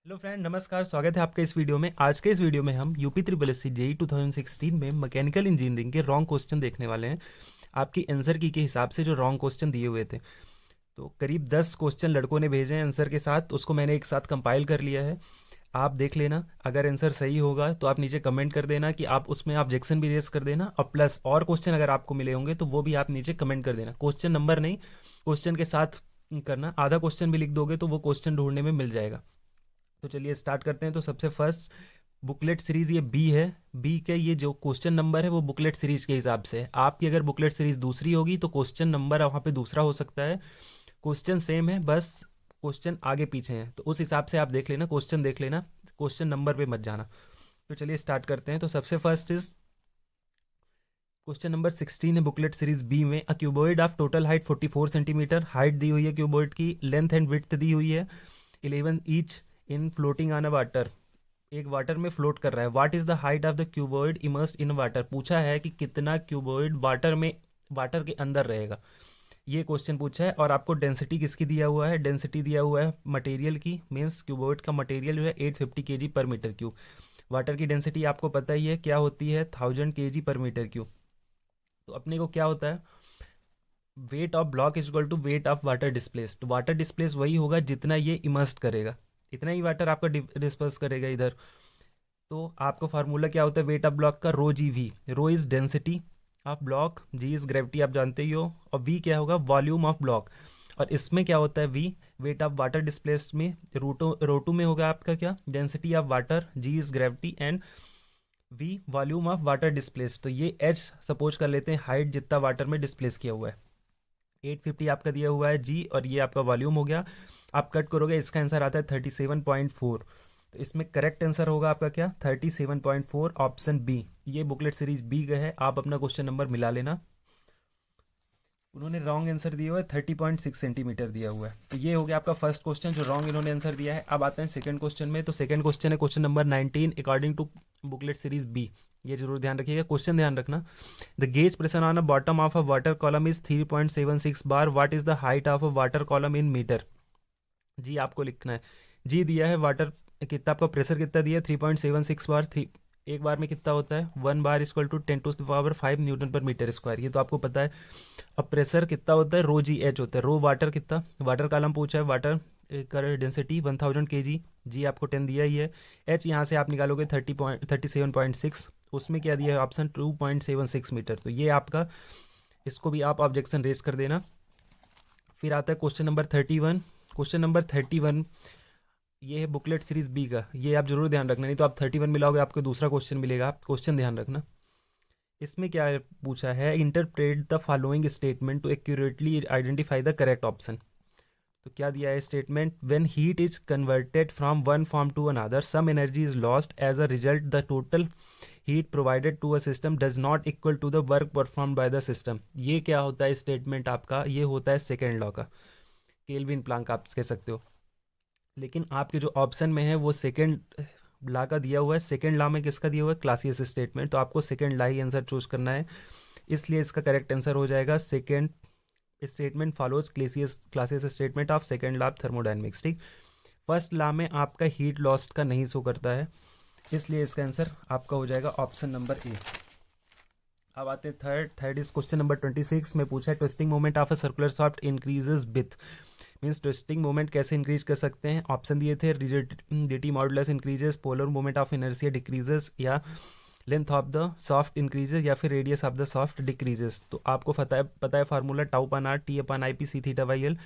Hello friend, नमस्कार। स्वागत है आपका इस वीडियो में। आज के इस वीडियो में हम UP triple S C JE 2016 में मैकेनिकल इंजीनियरिंग के रॉन्ग क्वेश्चन देखने वाले हैं। आपकी आंसर की के हिसाब से जो रॉन्ग क्वेश्चन दिए हुए थे, तो करीब 10 क्वेश्चन लड़कों ने भेजे हैं आंसर के साथ। उसको मैंने एक साथ कंपाइल कर लिया है। आप देख लेना, अगर आंसर सही होगा तो आप नीचे कमेंट कर देना कि आप उसमें ऑब्जेक्शन भी रेज कर देना, और प्लस और क्वेश्चन अगर आपको मिले होंगे तो वो भी आप नीचे कमेंट कर देना। क्वेश्चन नंबर नहीं, क्वेश्चन के साथ करना। आधा क्वेश्चन भी लिख दोगे तो वो क्वेश्चन ढूंढने में मिल जाएगा। तो चलिए स्टार्ट करते हैं। तो सबसे फर्स्ट बुकलेट सीरीज ये बी है। बी के ये जो क्वेश्चन नंबर है वो बुकलेट सीरीज के हिसाब से है। आपकी अगर बुकलेट सीरीज दूसरी होगी तो क्वेश्चन नंबर वहाँ पे दूसरा हो सकता है। क्वेश्चन सेम है, बस क्वेश्चन आगे पीछे हैं, तो उस हिसाब से आप देख लेना, क्वेश्चन देख लेना, क्वेश्चन नंबर पे मत जाना। तो चलिए स्टार्ट करते हैं। तो सबसे फर्स्ट इज क्वेश्चन नंबर 16 है बुकलेट सीरीज बी में। A cuboid of total height 44 centimetre, height दी हुई है क्यूबॉइड की, लेंथ एंड विड्थ दी हुई है 11 each, in floating on a water. एक वाटर में फ्लोट कर रहा है। What is the height of the cuboid immersed in water. पूछा है कि कितना क्यूबॉइड वाटर में, वाटर के अंदर रहेगा, ये क्वेश्चन पूछा है। और आपको डेंसिटी किसकी दिया हुआ है, डेंसिटी दिया हुआ है मटेरियल की, मीन्स क्यूबॉइड का मटेरियल जो है 850 केजी पर मीटर क्यूब। वाटर की डेंसिटी आपको पता ही है क्या होती है, 1000 केजी पर मीटर क्यूब। तो अपने को क्या होता है, weight of block is equal to weight of water displaced. Water displace वही होगा जितना ये इमर्स्ड करेगा, इतना ही वाटर आपका डिस्पर्स करेगा इधर। तो आपका फार्मूला क्या होता है वेट ऑफ ब्लॉक का, rho G V. Rho is density of block, G is gravity, आप जानते ही हो, और वी क्या होगा, वॉल्यूम ऑफ ब्लॉक। और इसमें क्या होता है V, weight of water displace में, रोटू में होगा आपका क्या, density of water, G is gravity, and V volume of water displace. तो ये एच सपोज कर लेते हैं हाइट जितना वाटर में डिस्प्लेस किया हुआ है, 850 आपका दिया हुआ है जी, और ये आपका वॉल्यूम हो गया। आप कट करोगे, इसका आंसर आता है 37.4। तो इसमें करेक्ट आंसर होगा आपका क्या, 37.4, ऑप्शन बी। ये बुकलेट सीरीज बी का है। आप अपना क्वेश्चन नंबर मिला लेना। उन्होंने रॉन्ग आंसर दिया हुआ है, 30.6 सेंटीमीटर दिया हुआ है। तो ये हो गया आपका फर्स्ट क्वेश्चन जो रॉन्ग इन्होंने आंसर दिया है। अब आते हैं सेकंड क्वेश्चन में। तो सेकंड क्वेश्चन है question number 19 according to booklet series B. ये जरूर ध्यान रखिएगा, क्वेश्चन ध्यान रखना। The gauge pressure on a bottom of a water column is 3.76 bar. What is the height of a water column in metre. जी आपको लिखना है। जी दिया है वाटर कितना, आपका प्रेशर कितना दिया है, 3.76 बार। थ्री एक बार में कितना होता है, 1 बार इक्वल टू 10⁵ न्यूटन पर मीटर स्क्वायर, ये तो आपको पता है। अब प्रेशर कितना होता है, रो जी एच होता है। रो वाटर कितना, वाटर कॉलम पूछा है, वाटर का डेंसिटी 1000 के जी, जी आपको 10 दिया ही है। एच यहाँ से आप निकालोगे 37.6, उसमें क्या दिया है ऑप्शन 2.76 मीटर। तो ये आपका, इसको भी आप ऑब्जेक्शन रेज कर देना। फिर आता है क्वेश्चन नंबर 31। क्वेश्चन नंबर 31 ये है बुकलेट सीरीज बी का। ये आप जरूर ध्यान रखना, नहीं तो आप 31 मिलाओगे आपको दूसरा क्वेश्चन मिलेगा। आप क्वेश्चन ध्यान रखना। इसमें क्या पूछा है, interpret the following statement to accurately identify the correct option. तो क्या दिया है statement, when heat is converted from one form to another some energy is lost as a result the total heat provided to a system does not equal to the work perform by the system. ये क्या होता है statement आपका, ये होता है second law का, Kelvin Planck आप कह सकते हो। लेकिन आपके जो ऑप्शन में है वो सेकेंड ला का दिया हुआ है। सेकेंड ला में किसका दिया हुआ है, क्लासियस स्टेटमेंट। तो आपको सेकेंड ला ही आंसर चूज करना है, इसलिए इसका करेक्ट आंसर हो जाएगा second statement follows Clausius Clausius statement of second law of thermodynamics. ठीक, फर्स्ट लॉ में आपका हीट लॉस्ट का नहीं शो करता है, इसलिए इसका आंसर आपका हो जाएगा ऑप्शन नंबर ए। अब आते हैं third. Third is question number 26 में पूछा है twisting moment of a circular shaft increases with. Means twisting moment कैसे इंक्रीज कर सकते हैं। ऑप्शन दिए थे, rigidity modulus increases, polar moment of inertia decreases, या length of the shaft increases, या फिर radius of the shaft decreases. तो आपको पता है formula, tau upon R T upon I P C theta by L.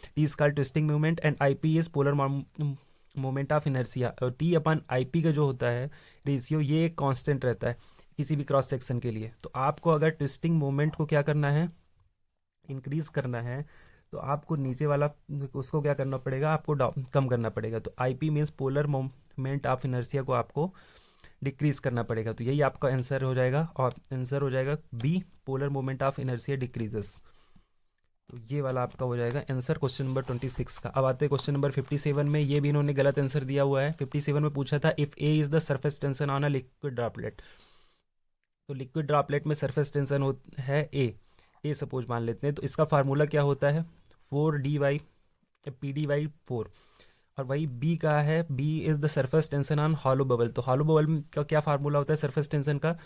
T is called twisting moment and I P is polar moment of inertia. और T upon I P का जो होता है ratio, ये एक कांस्टेंट रहता है किसी भी क्रॉस सेक्शन के लिए। तो आपको अगर ट्विस्टिंग मोमेंट को क्या करना है, इंक्रीज करना है, तो आपको नीचे वाला उसको क्या करना पड़ेगा, आपको कम करना पड़ेगा। तो I P means polar moment of inertia को आपको डिक्रीज करना पड़ेगा। तो यही आपका आंसर हो जाएगा, और आंसर हो जाएगा B, polar moment of inertia decreases. तो ये वाला आपका हो जाएगा आंसर क्वेश्चन नंबर 26 का। अब आते हैं क्वेश्चन नंबर 57 में। ये भी इन्होंने गलत आंसर दिया हुआ है। 57 में पूछा था if A is the surface tension on a liquid droplet. तो लिक्विड ड्रॉपलेट में सरफेस टेंशन है ए सपोज मान लेते हैं। तो इसका फार्मूला क्या होता है, 4 dy पी डी बाई 4। और वही बी का है, B is the surface tension on hollow bubble. तो हॉलो बबल का क्या फार्मूला होता है सरफेस टेंशन का,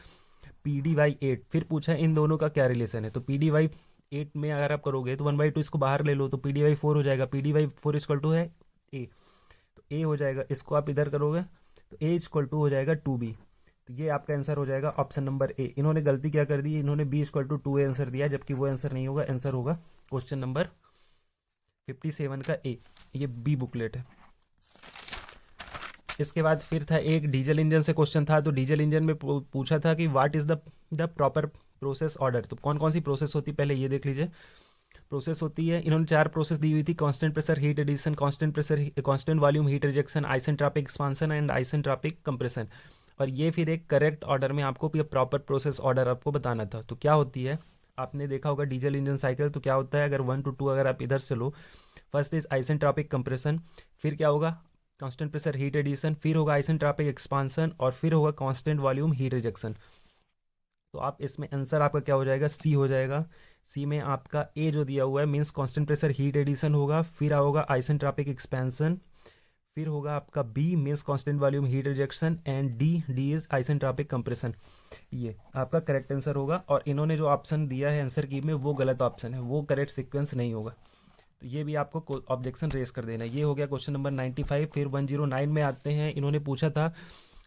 PD/8। फिर पूछा इन दोनों का क्या रिलेशन है, तो PD/8 में अगर आप करोगे तो 1/2 इसको बाहर ले लो तो PD/4 हो जाएगा। PD/4 इक्वल टू है ए, तो ए हो जाएगा, इसको आप इधर करोगे तो ए इक्वल टू हो जाएगा 2B। तो ये आपका आंसर हो जाएगा ऑप्शन नंबर ए। इन्होंने गलती क्या कर दी, इन्होंने B equal to 2A answer दिया, जबकि वो आंसर नहीं होगा, आंसर होगा क्वेश्चन नंबर 57 का ए। ये बी बुकलेट है। इसके बाद फिर था एक डीजल इंजन से क्वेश्चन था। तो डीजल इंजन में पूछा था कि what is the proper process order. तो कौन कौन सी प्रोसेस होती है पहले ये देख लीजिए। प्रोसेस होती है, इन्होंने 4 प्रोसेस दी हुई थी, constant pressure heat addition, constant volume heat rejection, isentropic expansion and isentropic compression. और ये फिर एक करेक्ट ऑर्डर में आपको प्रॉपर प्रोसेस ऑर्डर आपको बताना था। तो क्या होती है, आपने देखा होगा डीजल इंजन साइकिल, तो क्या होता है अगर 1 to 2 अगर आप इधर चलो, फर्स्ट इज आइसेंट्रोपिक कंप्रेशन, फिर क्या होगा कांस्टेंट प्रेशर हीट एडिशन, फिर होगा आइसेंट्रोपिक एक्सपांसन, और फिर होगा कांस्टेंट वॉल्यूम हीट रिजेक्शन। तो आप इसमें आंसर आपका क्या हो जाएगा, सी हो जाएगा। सी में आपका ए जो दिया हुआ है means constant pressure heat addition होगा, फिर होगा आइसेंट्रोपिक एक्सपेंशन, फिर होगा आपका B means constant volume heat rejection, and D is isentropic compression. ये आपका करेक्ट आंसर होगा। और इन्होंने जो ऑप्शन दिया है आंसर की में वो गलत ऑप्शन है, वो करेक्ट सीक्वेंस नहीं होगा। तो ये भी आपको ऑब्जेक्शन रेस कर देना है। ये हो गया क्वेश्चन नंबर 95। फिर 109 में आते हैं, इन्होंने पूछा था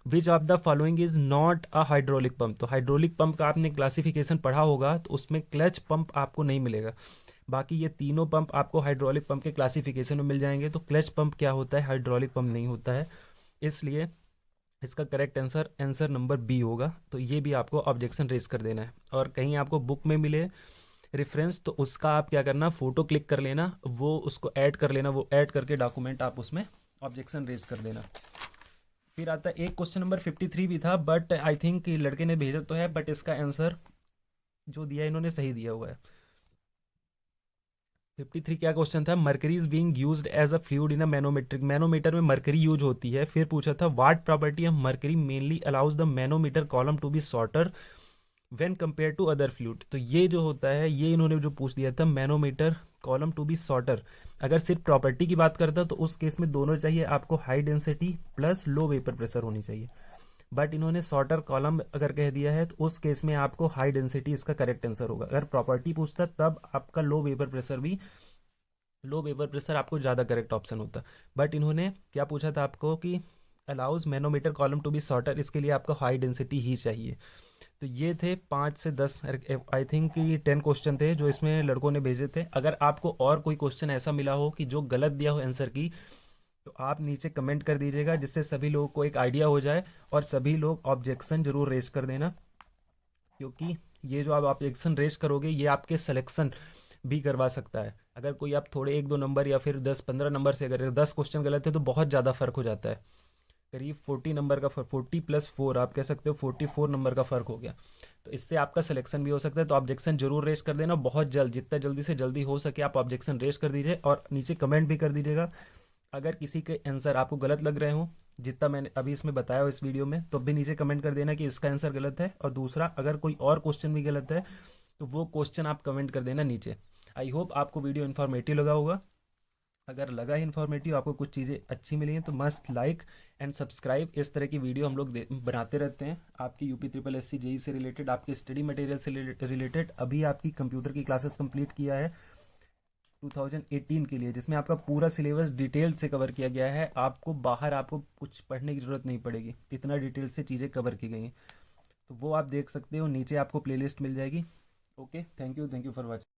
which of the following is not a hydraulic pump. तो हाइड्रोलिक पंप का आपने क्लासिफिकेशन पढ़ा होगा, तो उसमें क्लच पंप आपको नहीं मिलेगा। बाकी ये तीनों पंप आपको हाइड्रोलिक पंप के क्लासिफिकेशन में मिल जाएंगे। तो क्लच पंप क्या होता है, हाइड्रोलिक पंप नहीं होता है, इसलिए इसका correct answer answer number B होगा। तो ये भी आपको ऑब्जेक्शन रेस कर देना है। और कहीं आपको बुक में मिले रेफरेंस तो उसका आप क्या करना, फोटो क्लिक कर लेना, वो उसको ऐड कर लेना, वो ऐड करके डॉक्यूमेंट आप उसमें ऑब्जेक्शन रेज कर देना। फिर आता है एक क्वेश्चन नंबर 53 भी था, बट आई थिंक लड़के ने भेजा तो है, बट इसका आंसर जो दिया इन्होंने सही दिया हुआ है। 53 क्या क्वेश्चन था, mercury is being used as a fluid in a manometer. Manometer में मरकरी यूज होती है। फिर पूछा था what property of mercury mainly allows the manometer column to be shorter when compare to other fluid. तो ये जो होता है, ये इन्होंने जो पूछ दिया था, manometer column to be shorter. अगर सिर्फ प्रॉपर्टी की बात करता तो उस केस में दोनों चाहिए आपको, high density plus low vapour pressure होनी चाहिए। बट इन्होंने शॉर्टर कॉलम अगर कह दिया है तो उस केस में आपको हाई डेंसिटी इसका करेक्ट आंसर होगा। अगर प्रॉपर्टी पूछता तब आपका लो वेपर प्रेशर भी, लो वेपर प्रेशर आपको ज़्यादा करेक्ट ऑप्शन होता। बट इन्होंने क्या पूछा था आपको कि allows manometer column to be shorter, इसके लिए आपको हाई डेंसिटी ही चाहिए। तो ये थे 5 से 10, आई थिंक ये 10 क्वेश्चन थे जो इसमें लड़कों ने भेजे थे। अगर आपको और कोई क्वेश्चन ऐसा मिला हो कि जो गलत दिया हो आंसर की, तो आप नीचे कमेंट कर दीजिएगा, जिससे सभी लोगों को एक आइडिया हो जाए। और सभी लोग ऑब्जेक्शन जरूर रेज कर देना, क्योंकि ये जो आप ऑब्जेक्शन रेज करोगे ये आपके सिलेक्शन भी करवा सकता है। अगर कोई आप थोड़े 1-2 नंबर या फिर 10-15 नंबर से, अगर 10 क्वेश्चन गलत है तो बहुत ज़्यादा फर्क हो जाता है। करीब 40 नंबर का फर्क, 40 + 4 आप कह सकते हो 44 नंबर का फ़र्क हो गया। तो इससे आपका सिलेक्शन भी हो सकता है। तो ऑब्जेक्शन जरूर रेस कर देना बहुत जल्द, जितना जल्दी से जल्दी हो सके आप ऑब्जेक्शन रेस कर दीजिए। और नीचे कमेंट भी कर दीजिएगा अगर किसी के आंसर आपको गलत लग रहे हो, जितना मैंने अभी इसमें बताया हो इस वीडियो में, तो भी नीचे कमेंट कर देना कि इसका आंसर गलत है। और दूसरा, अगर कोई और क्वेश्चन भी गलत है तो वो क्वेश्चन आप कमेंट कर देना नीचे। आई होप आपको वीडियो इन्फॉर्मेटिव लगा होगा। अगर लगा है इन्फॉर्मेटिव, आपको कुछ चीज़ें अच्छी मिली हैं, तो मस्ट लाइक एंड सब्सक्राइब। इस तरह की वीडियो हम लोग बनाते रहते हैं, आपकी UP SSC जेई से रिलेटेड, आपके स्टडी मटेरियल से रिलेटेड। अभी आपकी कंप्यूटर की क्लासेस कंप्लीट किया है 2018 के लिए, जिसमें आपका पूरा सिलेबस डिटेल से कवर किया गया है। आपको बाहर आपको कुछ पढ़ने की ज़रूरत नहीं पड़ेगी, इतना डिटेल से चीज़ें कवर की गई हैं। तो वो आप देख सकते हो, नीचे आपको प्लेलिस्ट मिल जाएगी। Okay, thank you for watching.